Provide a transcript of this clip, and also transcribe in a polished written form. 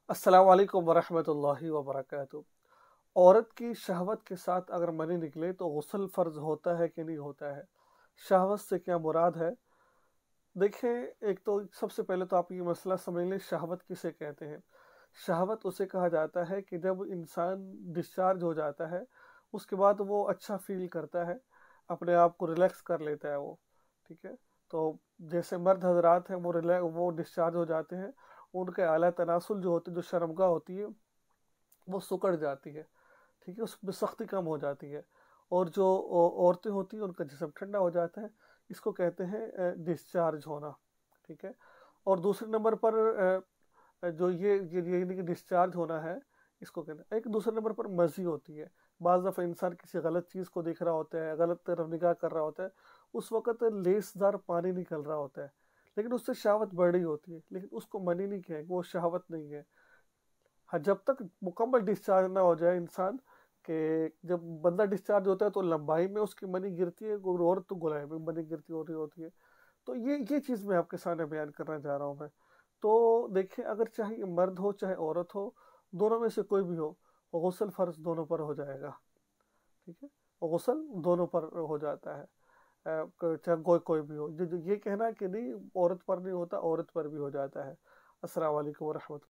अस्सलाम वालेकुम वरहमतुल्लाहि वबरकातुह। औरत की शहवत के साथ अगर मनी निकले तो गुस्ल फ़र्ज होता है कि नहीं होता है? शहवत से क्या मुराद है? देखें, एक तो सबसे पहले तो आप ये मसला समझ लें, शहवत किसे कहते हैं। शहवत उसे कहा जाता है कि जब इंसान डिस्चार्ज हो जाता है, उसके बाद वो अच्छा फील करता है, अपने आप को रिलैक्स कर लेता है वो। ठीक है। तो जैसे मर्द हजरात हैं, वो डिस्चार्ज हो जाते हैं, उनके आला तनासुल जो होती है, जो शर्मगाह होती है, वो सुकड़ जाती है। ठीक है, उसमें सख्ती कम हो जाती है। और जो औरतें होती हैं, उनका जिस्म ठंडा हो जाता है। इसको कहते हैं डिस्चार्ज होना। ठीक है। और दूसरे नंबर पर जो ये यानी कि डिस्चार्ज होना है, इसको कहते हैं। एक दूसरे नंबर पर मर्जी होती है। बाज़ दफ़ा इंसान किसी गलत चीज़ को देख रहा होता है, गलत तरफ निगाह कर रहा होता है, उस वक़्त लेसदार पानी निकल रहा होता है, लेकिन उससे शहावत बढ़ रही होती है, लेकिन उसको मनी नहीं कहेंगे, वो शहावत नहीं है। हाँ, जब तक मुकम्मल डिस्चार्ज ना हो जाए इंसान के, जब बंदा डिस्चार्ज होता है तो लंबाई में उसकी मनी गिरती है, और तो गोलाई में मनी गिरती हो रही होती है। तो ये चीज़ मैं आपके सामने बयान करना चाह रहा हूँ मैं। तो देखिए, अगर चाहे मर्द हो चाहे औरत हो, दोनों में से कोई भी हो, गुस्ल फ़र्ज दोनों पर हो जाएगा। ठीक है। गुस्ल दोनों पर हो जाता है। चाहे कोई कोई भी हो, जो ये कहना कि नहीं औरत पर नहीं होता, औरत पर भी हो जाता है। अस्सलाम वालेकुम वरहमतुल्लाह।